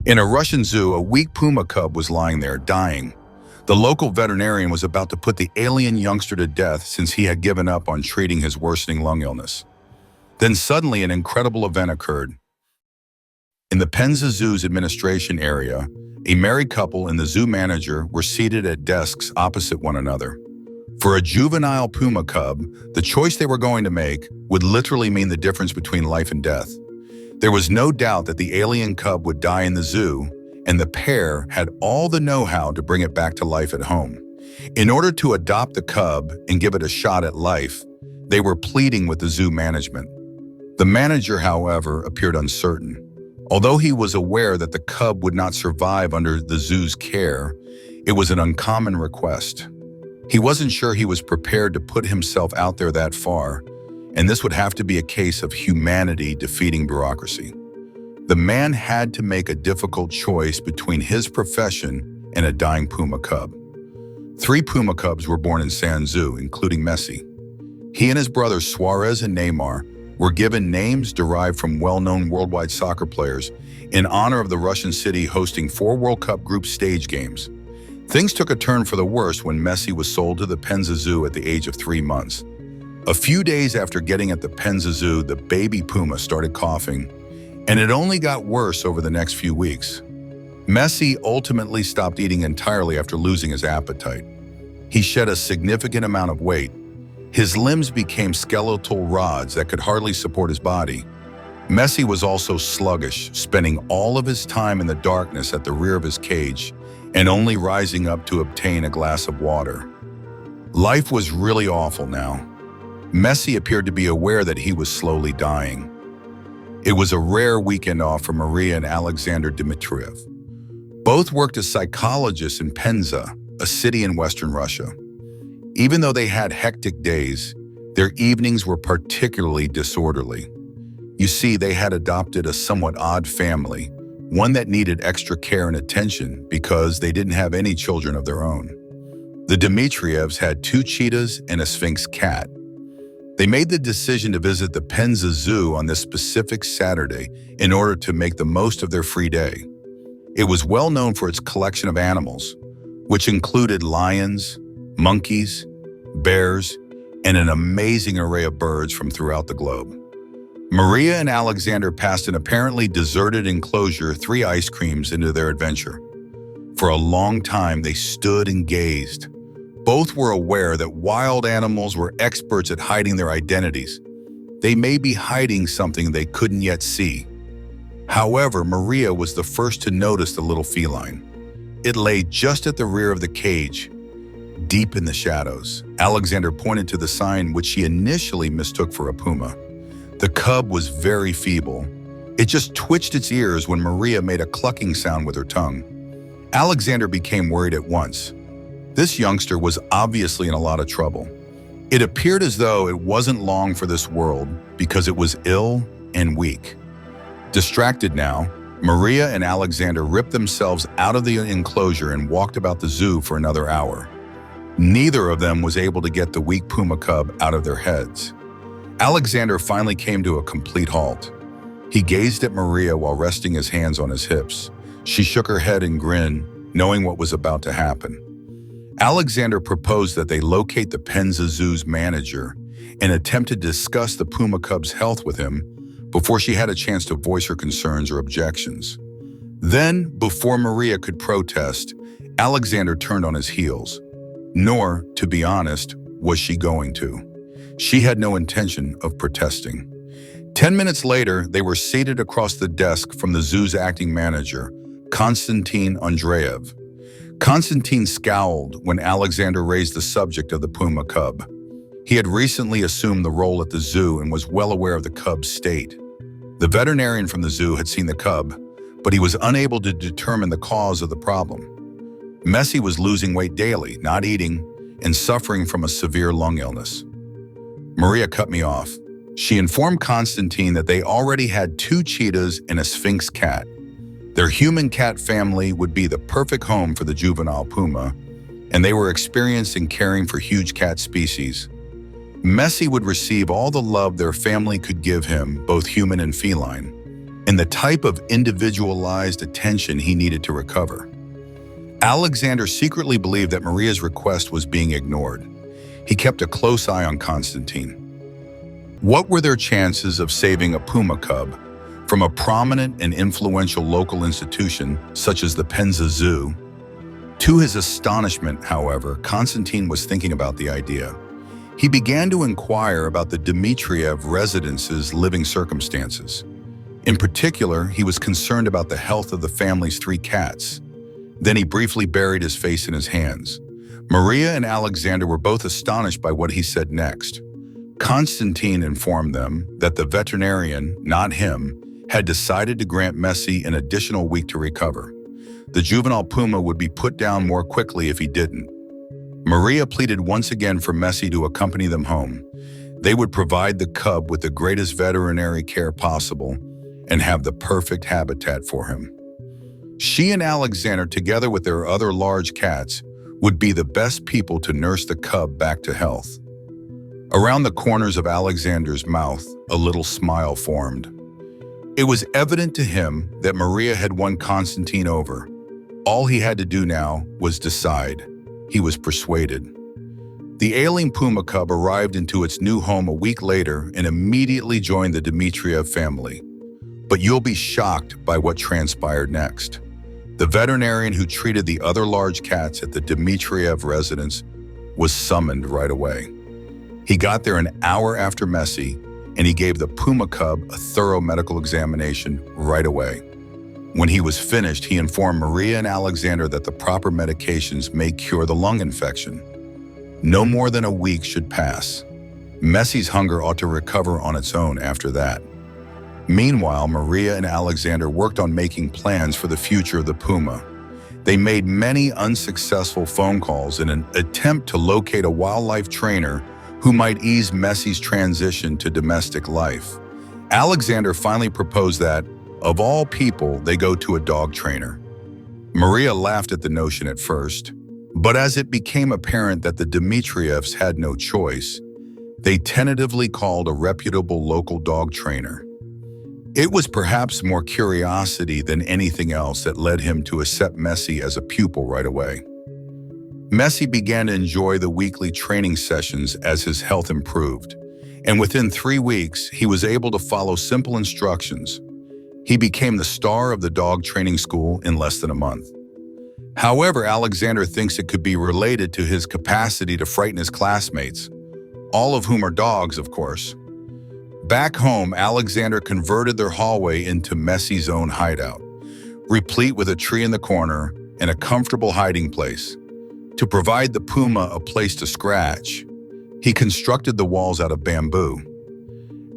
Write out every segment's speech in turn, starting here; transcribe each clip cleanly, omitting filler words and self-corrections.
In a Russian zoo, a weak puma cub was lying there, dying. The local veterinarian was about to put the alien youngster to death since he had given up on treating his worsening lung illness. Then suddenly an incredible event occurred. In the Penza Zoo's administration area, a married couple and the zoo manager were seated at desks opposite one another. For a juvenile puma cub, the choice they were going to make would literally mean the difference between life and death. There was no doubt that the alien cub would die in the zoo, and the pair had all the know-how to bring it back to life at home. In order to adopt the cub and give it a shot at life, they were pleading with the zoo management. The manager, however, appeared uncertain. Although he was aware that the cub would not survive under the zoo's care, it was an uncommon request. He wasn't sure he was prepared to put himself out there that far, and this would have to be a case of humanity defeating bureaucracy. The man had to make a difficult choice between his profession and a dying puma cub. 3 puma cubs were born in San Zoo, including Messi. He and his brothers Suarez and Neymar were given names derived from well-known worldwide soccer players in honor of the Russian city hosting 4 World Cup group stage games. Things took a turn for the worse when Messi was sold to the Penza Zoo at the age of 3 months. A few days after getting at the Penza Zoo, the baby puma started coughing, and it only got worse over the next few weeks. Messi ultimately stopped eating entirely after losing his appetite. He shed a significant amount of weight. His limbs became skeletal rods that could hardly support his body. Messi was also sluggish, spending all of his time in the darkness at the rear of his cage and only rising up to obtain a glass of water. Life was really awful now. Messi appeared to be aware that he was slowly dying. It was a rare weekend off for Maria and Alexander Dmitriev. Both worked as psychologists in Penza, a city in Western Russia. Even though they had hectic days, their evenings were particularly disorderly. You see, they had adopted a somewhat odd family, one that needed extra care and attention because they didn't have any children of their own. The Dmitrievs had 2 cheetahs and a Sphinx cat. They made the decision to visit the Penza Zoo on this specific Saturday in order to make the most of their free day. It was well known for its collection of animals, which included lions, monkeys, bears, and an amazing array of birds from throughout the globe. Maria and Alexander passed an apparently deserted enclosure 3 ice creams into their adventure. For a long time, they stood and gazed. Both were aware that wild animals were experts at hiding their identities. They may be hiding something they couldn't yet see. However, Maria was the first to notice the little feline. It lay just at the rear of the cage, deep in the shadows. Alexander pointed to the sign, which she initially mistook for a puma. The cub was very feeble. It just twitched its ears when Maria made a clucking sound with her tongue. Alexander became worried at once. This youngster was obviously in a lot of trouble. It appeared as though it wasn't long for this world because it was ill and weak. Distracted now, Maria and Alexander ripped themselves out of the enclosure and walked about the zoo for another hour. Neither of them was able to get the weak puma cub out of their heads. Alexander finally came to a complete halt. He gazed at Maria while resting his hands on his hips. She shook her head and grinned, knowing what was about to happen. Alexander proposed that they locate the Penza Zoo's manager and attempt to discuss the puma cub's health with him before she had a chance to voice her concerns or objections. Then, before Maria could protest, Alexander turned on his heels. Nor, to be honest, was she going to. She had no intention of protesting. 10 minutes later, they were seated across the desk from the zoo's acting manager, Konstantin Andreev. Konstantin scowled when Alexander raised the subject of the puma cub. He had recently assumed the role at the zoo and was well aware of the cub's state. The veterinarian from the zoo had seen the cub, but he was unable to determine the cause of the problem. Messi was losing weight daily, not eating, and suffering from a severe lung illness. Maria cut me off. She informed Konstantin that they already had 2 cheetahs and a Sphinx cat. Their human cat family would be the perfect home for the juvenile puma, and they were experienced in caring for huge cat species. Messi would receive all the love their family could give him, both human and feline. and the type of individualized attention he needed to recover. Alexander secretly believed that Maria's request was being ignored. He kept a close eye on Constantine. What were their chances of saving a puma cub from a prominent and influential local institution such as the Penza Zoo? To his astonishment, however, Constantine was thinking about the idea. He began to inquire about the Dmitriev residence's living circumstances. In particular, he was concerned about the health of the family's 3 cats. Then he briefly buried his face in his hands. Maria and Alexander were both astonished by what he said next. Constantine informed them that the veterinarian, not him, had decided to grant Messi an additional week to recover. The juvenile puma would be put down more quickly if he didn't. Maria pleaded once again for Messi to accompany them home. They would provide the cub with the greatest veterinary care possible and have the perfect habitat for him. She and Alexander, together with their other large cats, would be the best people to nurse the cub back to health. Around the corners of Alexander's mouth, a little smile formed. It was evident to him that Maria had won Constantine over. All he had to do now was decide. He was persuaded. The ailing puma cub arrived into its new home a week later and immediately joined the Dmitriev family. But you'll be shocked by what transpired next. The veterinarian who treated the other large cats at the Dmitriev residence was summoned right away. He got there an hour after Messi, and he gave the puma cub a thorough medical examination right away. When he was finished, he informed Maria and Alexander that the proper medications may cure the lung infection. No more than a week should pass. Messi's hunger ought to recover on its own after that. Meanwhile, Maria and Alexander worked on making plans for the future of the puma. They made many unsuccessful phone calls in an attempt to locate a wildlife trainer who might ease Messi's transition to domestic life. Alexander finally proposed that, of all people, they go to a dog trainer. Maria laughed at the notion at first, but as it became apparent that the Dmitrievs had no choice, they tentatively called a reputable local dog trainer. It was perhaps more curiosity than anything else that led him to accept Messi as a pupil right away. Messi began to enjoy the weekly training sessions as his health improved, and within 3 weeks, he was able to follow simple instructions. He became the star of the dog training school in less than a month. However, Alexander thinks it could be related to his capacity to frighten his classmates, all of whom are dogs, of course. Back home, Alexander converted their hallway into Messi's own hideout, replete with a tree in the corner and a comfortable hiding place. To provide the puma a place to scratch, he constructed the walls out of bamboo.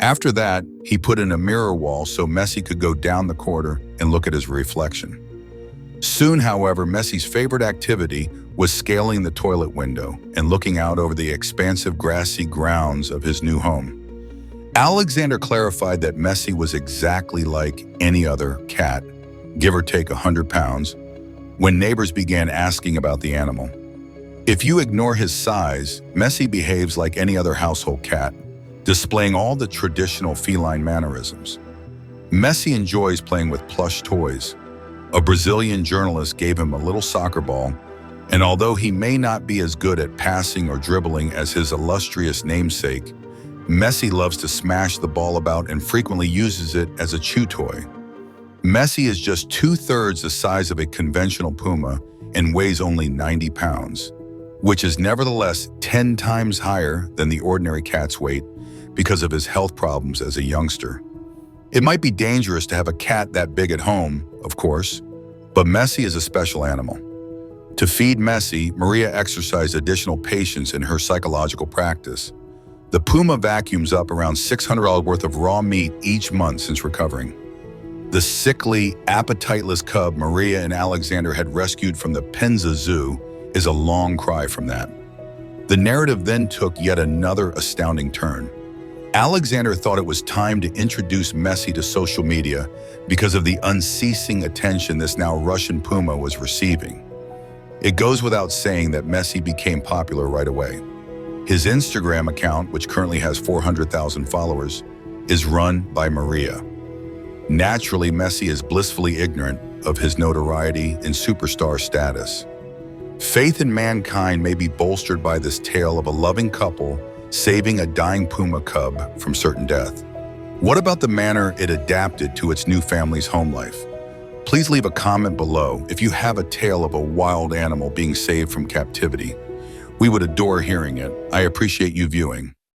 After that, he put in a mirror wall so Messi could go down the corridor and look at his reflection. Soon, however, Messi's favorite activity was scaling the toilet window and looking out over the expansive grassy grounds of his new home. Alexander clarified that Messi was exactly like any other cat, give or take 100 pounds, when neighbors began asking about the animal. If you ignore his size, Messi behaves like any other household cat, displaying all the traditional feline mannerisms. Messi enjoys playing with plush toys. A Brazilian journalist gave him a little soccer ball, and although he may not be as good at passing or dribbling as his illustrious namesake, Messi loves to smash the ball about and frequently uses it as a chew toy. Messi is just 2/3 the size of a conventional puma and weighs only 90 pounds, which is nevertheless 10 times higher than the ordinary cat's weight because of his health problems as a youngster. It might be dangerous to have a cat that big at home, of course, but Messi is a special animal. To feed Messi, Maria exercised additional patience in her psychological practice. The puma vacuums up around $600 worth of raw meat each month since recovering. The sickly, appetiteless cub Maria and Alexander had rescued from the Penza Zoo is a long cry from that. The narrative then took yet another astounding turn. Alexander thought it was time to introduce Messi to social media because of the unceasing attention this now Russian puma was receiving. It goes without saying that Messi became popular right away. His Instagram account, which currently has 400,000 followers, is run by Maria. Naturally, Messi is blissfully ignorant of his notoriety and superstar status. Faith in mankind may be bolstered by this tale of a loving couple saving a dying puma cub from certain death. What about the manner it adapted to its new family's home life? Please leave a comment below if you have a tale of a wild animal being saved from captivity. We would adore hearing it. I appreciate you viewing.